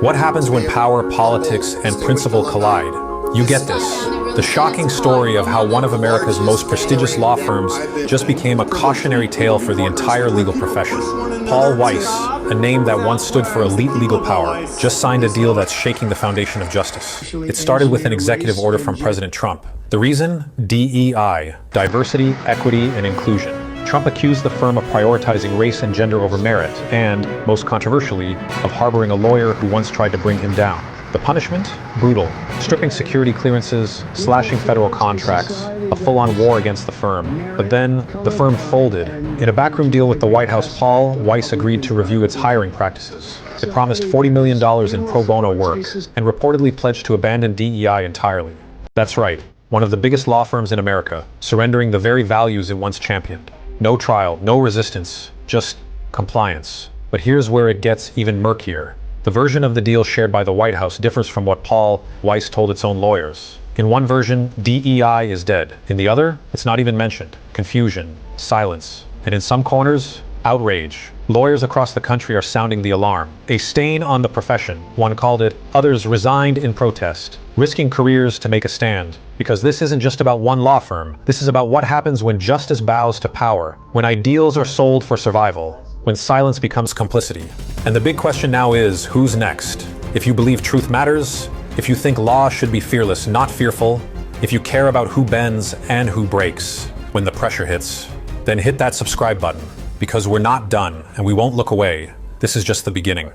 What happens when power, politics, and principle collide? You get this. The shocking story of how one of America's most prestigious law firms just became a cautionary tale for the entire legal profession. Paul Weiss, a name that once stood for elite legal power, just signed a deal that's shaking the foundation of justice. It started with an executive order from President Trump. The reason? DEI, diversity, equity, and inclusion. Trump accused the firm of prioritizing race and gender over merit and, most controversially, of harboring a lawyer who once tried to bring him down. The punishment? Brutal. Stripping security clearances, slashing federal contracts, a full-on war against the firm. But then, the firm folded. In a backroom deal with the White House, Paul Weiss agreed to review its hiring practices. It promised $40 million in pro bono work, and reportedly pledged to abandon DEI entirely. That's right, one of the biggest law firms in America, surrendering the very values it once championed. No trial, no resistance, just compliance. But here's where it gets even murkier. The version of the deal shared by the White House differs from what Paul Weiss told its own lawyers. In one version, DEI is dead. In the other, it's not even mentioned. Confusion, silence, and in some corners, outrage. Lawyers across the country are sounding the alarm. A stain on the profession, one called it. Others resigned in protest, risking careers to make a stand. Because this isn't just about one law firm. This is about what happens when justice bows to power, when ideals are sold for survival, when silence becomes complicity. And the big question now is, who's next? If you believe truth matters, if you think law should be fearless, not fearful, if you care about who bends and who breaks when the pressure hits, then hit that subscribe button, because we're not done and we won't look away. This is just the beginning.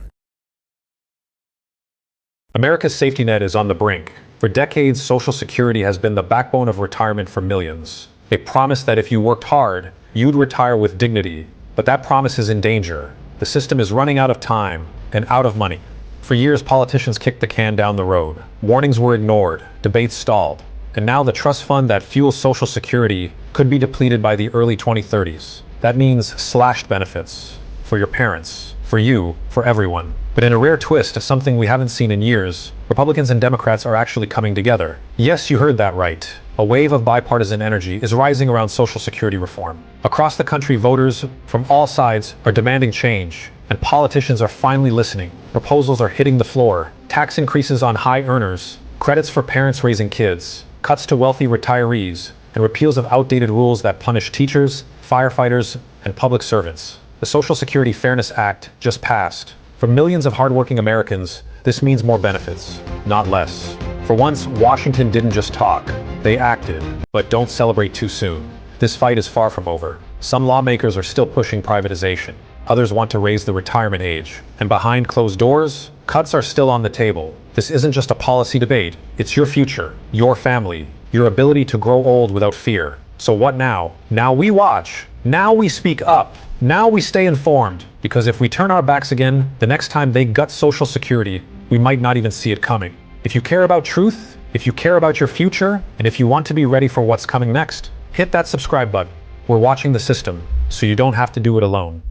America's safety net is on the brink. For decades, Social Security has been the backbone of retirement for millions. A promise that if you worked hard, you'd retire with dignity. But that promise is in danger. The system is running out of time and out of money. For years, politicians kicked the can down the road. Warnings were ignored, debates stalled. And now the trust fund that fuels Social Security could be depleted by the early 2030s. That means slashed benefits for your parents, for you, for everyone. But in a rare twist of something we haven't seen in years, Republicans and Democrats are actually coming together. Yes, you heard that right. A wave of bipartisan energy is rising around Social Security reform. Across the country, voters from all sides are demanding change, and politicians are finally listening. Proposals are hitting the floor. Tax increases on high earners, credits for parents raising kids, cuts to wealthy retirees, and repeals of outdated rules that punish teachers, firefighters, and public servants. The Social Security Fairness Act just passed. For millions of hardworking Americans, this means more benefits, not less. For once, Washington didn't just talk, they acted. But don't celebrate too soon. This fight is far from over. Some lawmakers are still pushing privatization. Others want to raise the retirement age. And behind closed doors, cuts are still on the table. This isn't just a policy debate. It's your future, your family, your ability to grow old without fear. So what now? Now we watch. Now we speak up. Now we stay informed. Because if we turn our backs again, the next time they gut Social Security, we might not even see it coming. If you care about truth, if you care about your future, and if you want to be ready for what's coming next, hit that subscribe button. We're watching the system, so you don't have to do it alone.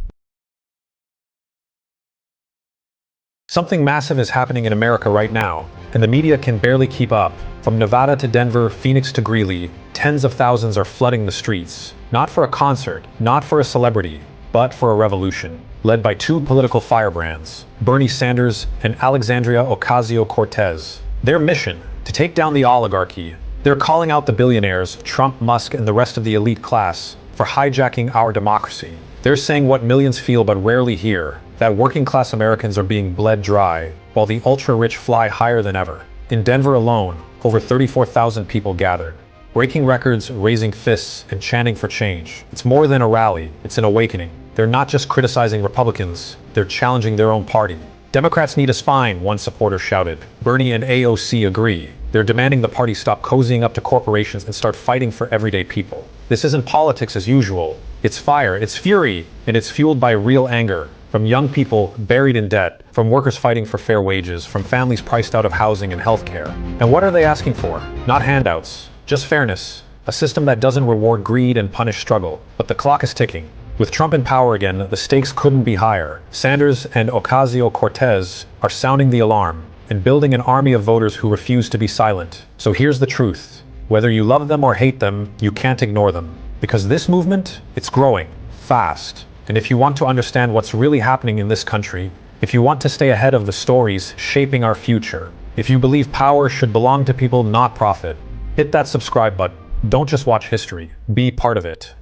Something massive is happening in America right now, and the media can barely keep up. From Nevada to Denver, Phoenix to Greeley, tens of thousands are flooding the streets. Not for a concert, not for a celebrity, but for a revolution. Led by two political firebrands, Bernie Sanders and Alexandria Ocasio-Cortez. Their mission, to take down the oligarchy. They're calling out the billionaires, Trump, Musk, and the rest of the elite class, for hijacking our democracy. They're saying what millions feel but rarely hear, that working class Americans are being bled dry, while the ultra-rich fly higher than ever. In Denver alone, over 34,000 people gathered, breaking records, raising fists, and chanting for change. It's more than a rally, it's an awakening. They're not just criticizing Republicans, they're challenging their own party. Democrats need a spine, one supporter shouted. Bernie and AOC agree. They're demanding the party stop cozying up to corporations and start fighting for everyday people. This isn't politics as usual. It's fire, it's fury, and it's fueled by real anger. From young people buried in debt, from workers fighting for fair wages, from families priced out of housing and healthcare. And what are they asking for? Not handouts, just fairness. A system that doesn't reward greed and punish struggle. But the clock is ticking. With Trump in power again, the stakes couldn't be higher. Sanders and Ocasio-Cortez are sounding the alarm and building an army of voters who refuse to be silent. So here's the truth. Whether you love them or hate them, you can't ignore them. Because this movement, it's growing fast. And if you want to understand what's really happening in this country, If you want to stay ahead of the stories shaping our future, if you believe power should belong to people, not profit, hit that subscribe button. Don't just watch history, be part of it.